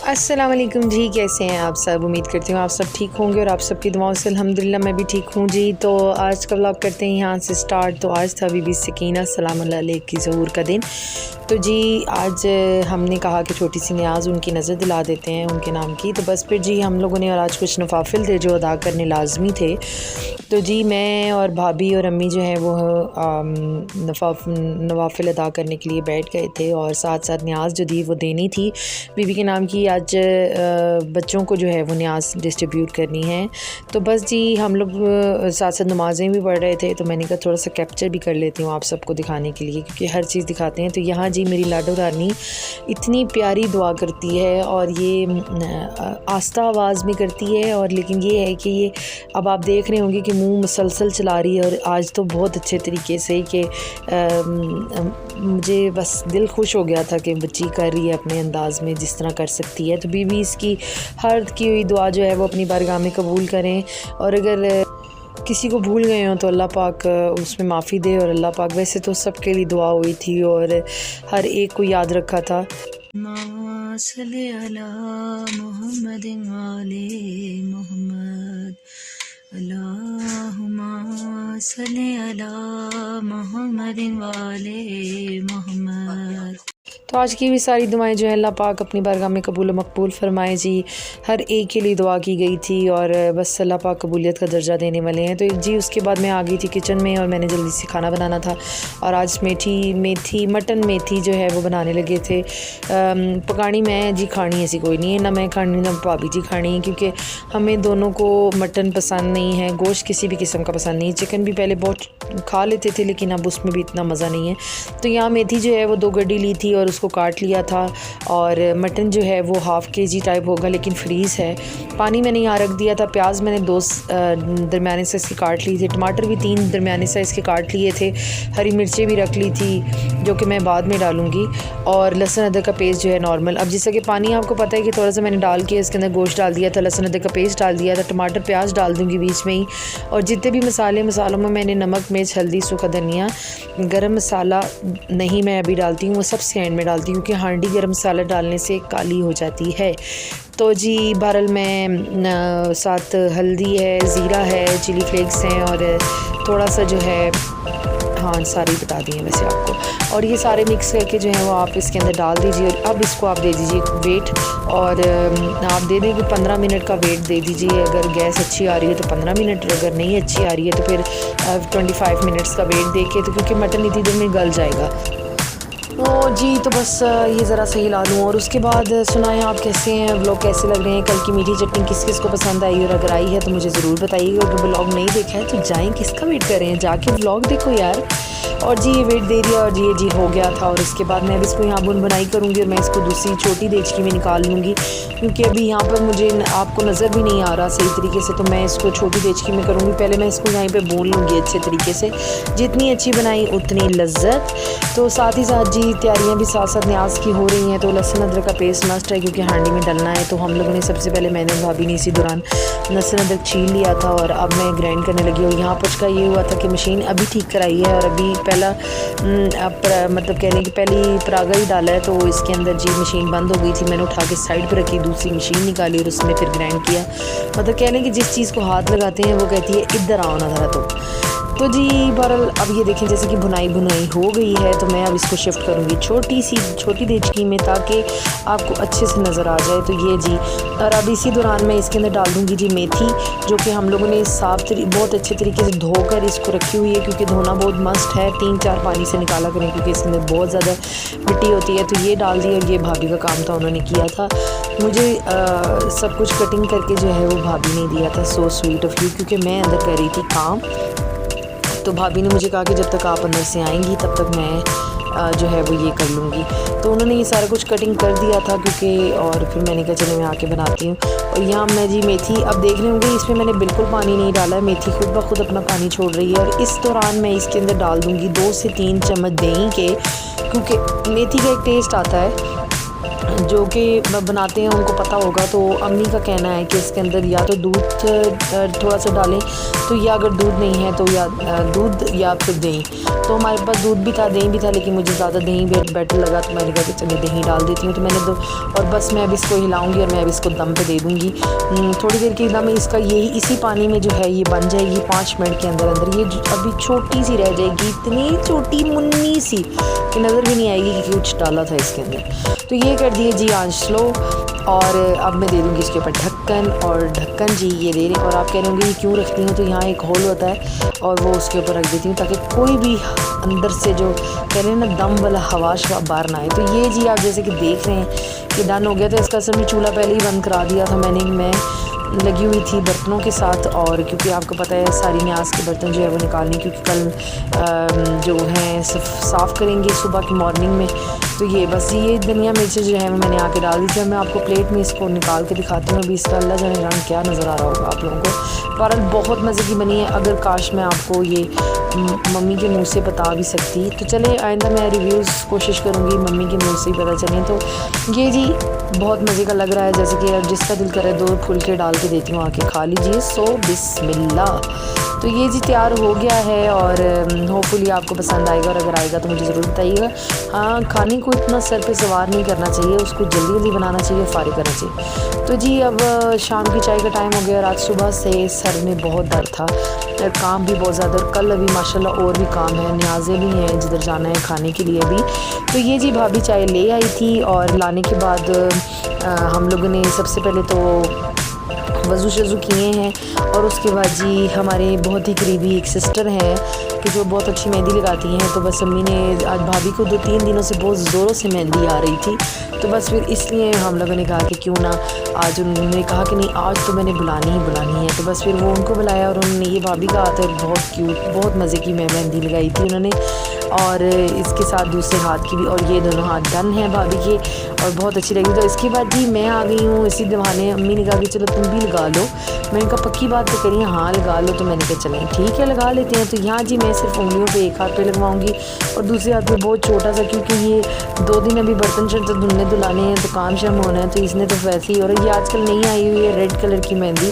अस्सलाम वालेकुम जी, कैसे हैं आप सब। उम्मीद करती हूँ आप सब ठीक होंगे और आप सबकी दुआओं से अल्हम्दुलिल्लाह मैं भी ठीक हूँ जी। तो आज का व्लॉग करते हैं यहाँ से स्टार्ट। तो आज था बीबी सकीना सलामुल्लाह अलैह की ज़हूर का दिन। तो जी आज हमने कहा कि छोटी सी न्याज़ उनकी नज़र दिला देते हैं उनके नाम की। तो बस फिर जी हम लोगों ने, और आज कुछ नवाफिल थे जो अदा करने लाजमी थे। तो जी मैं और भाभी और अम्मी जो है वो नवाफिल अदा करने के लिए बैठ गए थे, और साथ साथ न्याज़ जो दी वो देनी थी बीबी के नाम की। आज बच्चों को जो है वो न्याज़ डिस्ट्रीब्यूट करनी है। तो बस जी हम लोग साथ साथ नमाज़ें भी पढ़ रहे थे, तो मैंने कहा थोड़ा सा कैप्चर भी कर लेती हूँ आप सबको दिखाने के लिए, क्योंकि हर चीज़ दिखाते हैं। तो यहाँ जी मेरी लाडो रानी इतनी प्यारी दुआ करती है, और ये आस्था आवाज़ में करती है, और लेकिन ये है कि ये अब आप देख रहे होंगे कि मुंह मुसलसल चला रही है, और आज तो बहुत अच्छे तरीके से कि मुझे बस दिल खुश हो गया था कि बच्ची कर रही है अपने अंदाज़ में जिस तरह कर सकती है। तो बीबी इसकी हर की हुई दुआ जो है वो अपनी बारगाह में कबूल करें, और अगर किसी को भूल गए हो तो अल्लाह पाक उसमें माफ़ी दे। और अल्लाह पाक वैसे तो सबके लिए दुआ हुई थी और हर एक को याद रखा था। सल्ली अला मुहम्मदिन वाले मुहम्मद, अल्लाहुम्मा सल्ली अला मुहम्मदिन वाले मुहम्मद। तो आज की भी सारी दुआएं जो है अल्लाह पाक अपनी बारगाह में कबूल मकबूल फ़रमाए जी। हर एक के लिए दुआ की गई थी, और बस अल्लाह पाक कबूलियत का दर्जा देने वाले हैं। तो जी उसके बाद मैं आ गई थी किचन में, और मैंने जल्दी से खाना बनाना था। और आज मटन मेथी जो है वो बनाने लगे थे। पकानी मैं जी खानी ऐसी कोई नहीं है, ना मैं खानी ना भाभी जी खानी है, क्योंकि हमें दोनों को मटन पसंद नहीं है, गोश्त किसी भी किस्म का पसंद नहीं है। चिकन भी पहले बहुत खा लेते थे, लेकिन अब उसमें भी इतना मज़ा नहीं है। तो यहाँ मेथी जो है वो 2 गड्डी ली थी और उसको काट लिया था। और मटन जो है वो हाफ़ kg टाइप होगा, लेकिन फ्रीज़ है। पानी मैंने यहाँ रख दिया था। प्याज मैंने 2 दरमियाने साइज़ की काट ली थी। टमाटर भी 3 दरमियाने साइज़ के काट लिए थे। हरी मिर्चें भी रख ली थी जो कि मैं बाद में डालूँगी। और लहसुन अदरक का पेस्ट जो है नॉर्मल। अब जैसा कि पानी आपको पता है कि थोड़ा सा मैंने डाल के इसके अंदर गोश्त डाल दिया था, लहसुन अदरक का पेस्ट डाल दिया था, टमाटर प्याज डाल दूँगी बीच में ही। और जितने भी मसालों में मैंने नमक मिर्च हल्दी सूखा धनिया गरम मसाला नहीं मैं अभी डालती हूँ, वो सबसे एंड में डालती हूँ, क्योंकि हांडी गरम मसाला डालने से काली हो जाती है। तो जी बहरहाल मैं साथ हल्दी है, ज़ीरा है, चिली फ्लेक्स हैं, और थोड़ा सा जो है हाँ सारी बता दी हैं वैसे आपको। और ये सारे मिक्स करके जो है वो आप इसके अंदर डाल दीजिए। और अब इसको आप दे दीजिए वेट, और आप दे दें कि 15 मिनट का वेट दे दीजिए। अगर गैस अच्छी आ रही है तो 15 मिनट, अगर नहीं अच्छी आ रही है तो फिर 25 मिनट्स का वेट दे के, तो क्योंकि मटन इतनी देर में गल जाएगा। तो जी तो बस ये ज़रा सा हिला दूँ, और उसके बाद सुनाएं आप कैसे हैं, व्लॉग कैसे लग रहे हैं। कल की मीठी चटनी किस किस को पसंद आई, और अगर आई है तो मुझे ज़रूर बताइएगा। अगर व्लॉग नहीं देखा है तो जाएं, किसका वेट कर रहे हैं, जाके व्लॉग देखो यार। और जी ये वेट दे दिया, और ये जी हो गया था। और इसके बाद मैं अब इसको यहाँ बुन बनाई करूँगी, और मैं इसको दूसरी छोटी देचकी में निकाल लूँगी, क्योंकि अभी यहाँ पर मुझे आपको नज़र भी नहीं आ रहा सही तरीके से। तो मैं इसको छोटी देचकी में करूँगी। पहले मैं इसको यहीं पे भून लूँगी अच्छे तरीके से। जितनी अच्छी बनाई उतनी लज्जत। तो साथ ही साथ जी तैयारियाँ भी साथ साथ न्याज़ की हो रही हैं। तो लहसुन अदरक का पेस्ट मस्ट है, क्योंकि हांडी में डलना है। तो हम लोगों ने सबसे पहले, मैंने भाभी ने इसी दौरान लहसुन अदरक छील लिया था, और अब मैं ग्राइंड करने लगी। और यहाँ पर का ये हुआ था कि मशीन अभी ठीक कराई है, और अभी पहला मतलब कहने की पहली परागा ही डाला है, तो इसके अंदर जी मशीन बंद हो गई थी। मैंने उठा के साइड पर रखी, दूसरी मशीन निकाली और उसमें फिर ग्राइंड किया। मतलब कहने की जिस चीज़ को हाथ लगाते हैं वो कहती है इधर आओ ना ज़रा। तो जी बहरहाल अब ये देखें जैसे कि भुनाई हो गई है। तो मैं अब इसको शिफ्ट करूँगी छोटी देचकी में, ताकि आपको अच्छे से नज़र आ जाए। तो ये जी, और अब इसी दौरान मैं इसके अंदर डाल दूँगी जी मेथी, जो कि हम लोगों ने बहुत अच्छे तरीके से धोकर इसको रखी हुई है, क्योंकि धोना बहुत मस्ट है। 3-4 पानी से निकाला करें, क्योंकि इसके अंदर बहुत ज़्यादा मिट्टी होती है। तो ये डाल दी, और ये भाभी का काम था, उन्होंने किया था। मुझे सब कुछ कटिंग करके जो है वो भाभी ने दिया था। सो स्वीट ऑफ यू, क्योंकि मैं अंदर कर रही थी काम। तो भाभी ने मुझे कहा कि जब तक आप अंदर से आएंगी तब तक मैं जो है वो ये कर लूँगी। तो उन्होंने ये सारा कुछ कटिंग कर दिया था, क्योंकि और फिर मैंने कहा चलो मैं आके बनाती हूँ। और यहाँ मैं जी मेथी अब देख रहे होंगे, इसमें मैंने बिल्कुल पानी नहीं डाला है। मेथी खुद ब खुद अपना पानी छोड़ रही है। और इस दौरान मैं इसके अंदर डाल दूँगी 2 से 3 चम्मच दही के, क्योंकि मेथी का एक टेस्ट आता है जो कि बनाते हैं उनको पता होगा। तो अम्मी का कहना है कि इसके अंदर या तो दूध थोड़ा सा डालें, तो या अगर दूध नहीं है तो या दूध या फिर दही। तो हमारे पास दूध भी था, दही भी था, लेकिन मुझे ज़्यादा दही बेटर लगा, तो मैंने कहा कि चलिए दही डाल देती हूँ। तो मैंने और बस मैं अब इसको हिलाऊंगी और मैं अब इसको दम पे दे दूँगी। थोड़ी देर के दम इसका यही इसी पानी में जो है ये बन जाएगी 5 मिनट के अंदर अंदर। ये अभी छोटी सी रह जाएगी, इतनी छोटी मुन्नी सी कि नज़र भी नहीं आएगी कि कुछ डाला था इसके अंदर। तो ये कर दिए जी आंच स्लो। और अब मैं दे दूँगी इसके ऊपर ढक्कन, और ढक्कन जी ये दे रहे। और आप कह रहे होंगे ये क्यों रखती हूँ, तो यहाँ एक होल होता है और वो उसके ऊपर रख देती हूँ ताकि कोई भी अंदर से जो कह रहे हैं ना दम वाला हवा बाहर ना आए। तो ये जी आप जैसे कि देख रहे हैं कि डन हो गया। तो इसका असल में चूल्हा पहले ही बंद करा दिया था मैं लगी हुई थी बर्तनों के साथ। और क्योंकि आपको पता है सारी न्याज के बर्तन जो है वो निकालने, क्योंकि कल जो हैं साफ़ करेंगे सुबह की मॉर्निंग में। तो ये बस ये धनिया मिर्चें जो है वो मैंने आके डाल दी थी। मैं आपको प्लेट में इसको निकाल के दिखाती हूँ। अभी इसका अल्लाह जाने रंग क्या नज़र आ रहा होगा आप लोगों को। पर बहुत मज़े की बनी है। अगर काश मैं आपको ये मम्मी के मुंह से बता भी सकती। तो चले आइंदा मैं रिव्यूज़ कोशिश करूँगी मम्मी के मुंह से ही पता चलें। तो ये जी बहुत मज़े का लग रहा है, जैसे कि अब जिसका दिल करे 2 फुलके डाल के देती हूँ, आके खा लीजिए। सो बिस्मिल्लाह। तो ये जी तैयार हो गया है और होपफुली आपको पसंद आएगा, और अगर आएगा तो मुझे ज़रूर बताइएगा। हाँ, खाने को इतना सर पे सवार नहीं करना चाहिए, उसको जल्दी जल्दी बनाना चाहिए, फारिग करना चाहिए। तो जी अब शाम की चाय का टाइम हो गया और आज सुबह से सर में बहुत दर्द था और काम भी बहुत ज़्यादा। और कल अभी माशाल्लाह और भी काम है, न्याज़ें भी हैं जिधर जाना है खाने के लिए भी। तो ये जी भाभी चाय ले आई थी और लाने के बाद हम लोगों ने सबसे पहले तो वज़ू शज़ू किए हैं। और उसके बाद जी हमारे बहुत ही करीबी एक सिस्टर हैं कि जो बहुत अच्छी मेहंदी लगाती हैं। तो बस अम्मी ने आज भाभी को 2-3 दिनों से बहुत ज़ोरों से मेहंदी आ रही थी। तो बस फिर इसलिए हम लोगों ने कहा कि क्यों ना आज, उन्होंने कहा कि नहीं आज तो मैंने बुलानी ही बुलानी है। तो बस फिर वो उनको बुलाया और उन्होंने ये भाभी का हाथ है बहुत क्यूट, बहुत मज़े की मेहंदी लगाई थी उन्होंने, और इसके साथ दूसरे हाथ की भी। और ये दोनों हाथ डन हैं भाभी के और बहुत अच्छी लगी। तो इसके बाद जी मैं आ गई हूँ इसी बहाने। अम्मी ने कहा कि चलो तुम भी लगा लो। मैंने कहा पक्की बात तो करिए, हाँ लगा लो। तो मैंने कहा चलें ठीक है लगा लेते हैं। तो यहाँ जी मैं सिर्फ उंगलियों पे एक हाथ पे लगवाऊंगी और दूसरे हाथ पे बहुत छोटा सा, क्योंकि ये 2 दिन अभी बर्तन शर्तन धुलने धुलाने हैं तो काम शाम होना है। तो इसने तो वैसे ही, और ये आजकल नई आई हुई है रेड कलर की मेहंदी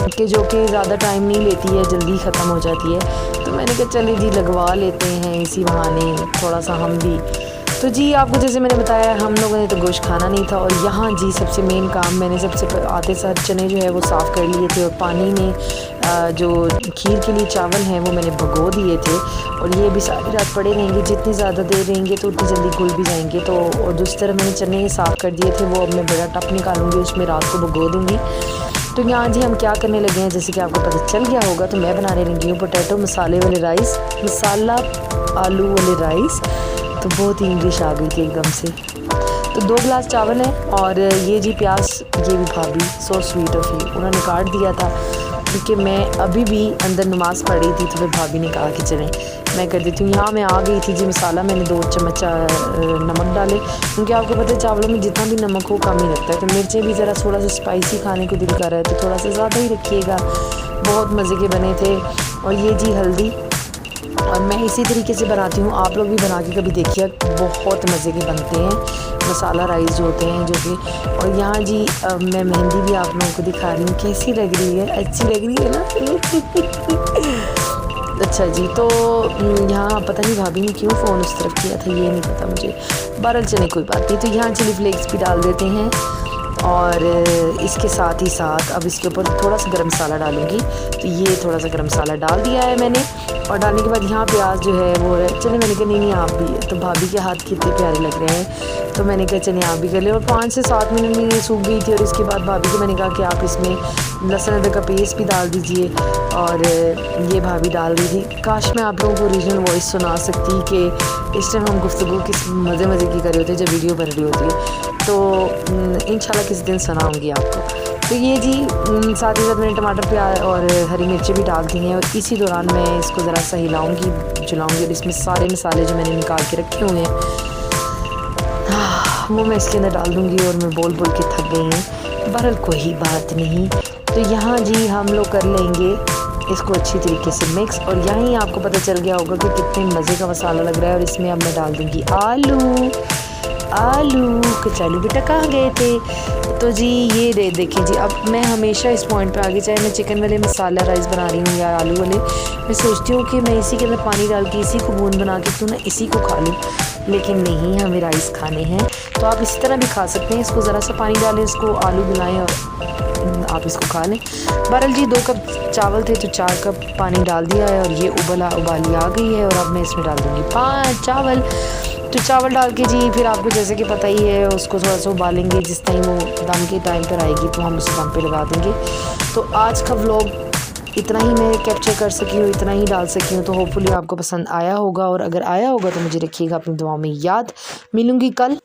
कि जो कि ज़्यादा टाइम नहीं लेती है, जल्दी ख़त्म हो जाती है। तो मैंने कहा चले जी लगवा लेते हैं इसी बहाने थोड़ा सा हम भी। तो जी आपको जैसे मैंने बताया हम लोगों ने तो गोश्त खाना नहीं था। और यहाँ जी सबसे मेन काम, मैंने सबसे आते साथ चने जो है वो साफ़ कर लिए थे और पानी में जो खीर के लिए चावल हैं वो मैंने भगो दिए थे। और ये भी सारी रात पड़े रहेंगे, जितनी ज़्यादा देर रहेंगे तो उतनी जल्दी घुल भी जाएंगे। तो और दूसरी तरफ मैंने चने साफ़ कर दिए थे, वो अब मैं बड़ा टप निकालूंगी, उसमें रात को भगो दूँगी। तो यहाँ जी हम क्या करने लगे हैं, जैसे कि आपको पता चल गया होगा, तो मैं बनाने लगी हूँ पोटैटो मसाले वाले राइस, मसाला आलू वाले राइस। तो बहुत ही इंग्लिश आ गई थी एकदम से। तो 2 गिलास चावल हैं और ये जी प्याज, ये भी भाभी सो स्वीट ऑफ यू, उन्होंने काट दिया था क्योंकि मैं अभी भी अंदर नमाज़ पढ़ रही थी। तो फिर भाभी ने कहा कि चलें मैं कर देती हूँ। यहाँ मैं आ गई थी जी, मसाला मैंने 2 चम्मच नमक डाले, क्योंकि आपको पता है चावलों में जितना भी नमक हो कम ही लगता है। तो मिर्चें भी ज़रा थोड़ा सा स्पाइसी खाने को दिल कर रहा है तो थोड़ा सा ज़्यादा ही रखिएगा, बहुत मज़े के बने थे। और ये जी हल्दी, और मैं इसी तरीके से बनाती हूँ, आप लोग भी बना के कभी देखिए, बहुत मज़े के बनते हैं मसाला राइस जो होते हैं जो कि। और यहाँ जी मैं मेहंदी भी आप लोगों को दिखा रही हूँ, कैसी लग रही है, अच्छी लग रही है ना। अच्छा जी, तो यहाँ पता नहीं भाभी ने क्यों फ़ोन उस तरफ किया था, ये नहीं पता मुझे, बहरहाल चले कोई बात नहीं। तो यहाँ चिली फ्लेक्स भी डाल देते हैं और इसके साथ ही साथ अब इसके ऊपर थोड़ा सा गरम मसाला डालूंगी। तो ये थोड़ा सा गरम मसाला डाल दिया है मैंने, और डालने के बाद यहाँ प्याज जो है वो चले, मैंने कहा नहीं आप भी, तो भाभी के हाथ कितने प्यारे लग रहे हैं, तो मैंने कहा चलिए आप भी कर ले। और 5 से 7 मिनट में ये सूख गई थी। और इसके बाद भाभी को मैंने कहा कि आप इसमें लहसुन अदरक का पेस्ट भी डाल दीजिए, और ये भाभी डाल दी थी। काश मैं आप लोगों को ओरिजिनल वॉइस सुना सकती कि इस टाइम हम गुफ्तगू किस मज़े मज़े की कर रहे होते जब वीडियो बन रही होती है। तो इंशाल्लाह किसी दिन सुनाऊँगी आपको। तो ये जी साथ ही साथ मैंने टमाटर प्याज और हरी मिर्चें भी डाल दी हैं, और इसी दौरान मैं इसको ज़रा सा हिलाऊँगी जलाऊँगी। और इसमें सारे मसाले जो मैंने निकाल के रखे हुए हैं वो मैं इसके अंदर डाल दूँगी, और मैं बोल बोल के थक गई हूँ, बहरहाल कोई बात नहीं। तो यहाँ जी हम लोग कर लेंगे इसको अच्छी तरीके से मिक्स। और यहाँ ही आपको पता चल गया होगा कि कितने मज़े का मसाला लग रहा है। और इसमें अब मैं डाल दूँगी आलू। आलू। कचालू बेटा कहाँ गए थे? तो जी ये देखिए जी, अब मैं हमेशा इस पॉइंट पे आगे, चाहे मैं चिकन वाले मसाला राइस बना रही हूँ या आलू वाले, मैं सोचती हूँ कि मैं इसी के अंदर पानी डाल के इसी को बूंद बना के क्यों ना इसी को खा लूँ, लेकिन नहीं, हमें राइस खाने हैं। तो आप इसी तरह भी खा सकते हैं, इसको ज़रा सा पानी डालें, इसको आलू मिलाएं और आप इसको खा लें। बहरहाल जी 2 कप चावल थे तो 4 कप पानी डाल दिया है और ये उबाली आ गई है। और अब मैं इसमें डाल दूँगी 5 चावल। तो चावल डाल के जी फिर आपको जैसे कि पता ही है, उसको थोड़ा सा उबालेंगे। जिस टाइम वो दम के टाइम पर आएगी तो हम उसे दम पे लगा देंगे। तो आज का व्लॉग इतना ही मैं कैप्चर कर सकी हूँ, इतना ही डाल सकी हूँ। तो होपफुली आपको पसंद आया होगा, और अगर आया होगा तो मुझे रखिएगा अपनी दुआओं में याद। मिलूँगी कल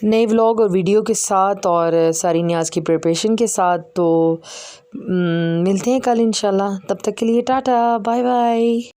नए व्लॉग और वीडियो के साथ और सारी न्याज़ की प्रिपरेशन के साथ। तो मिलते हैं कल इंशाल्लाह। तब तक के लिए टाटा बाय बाय।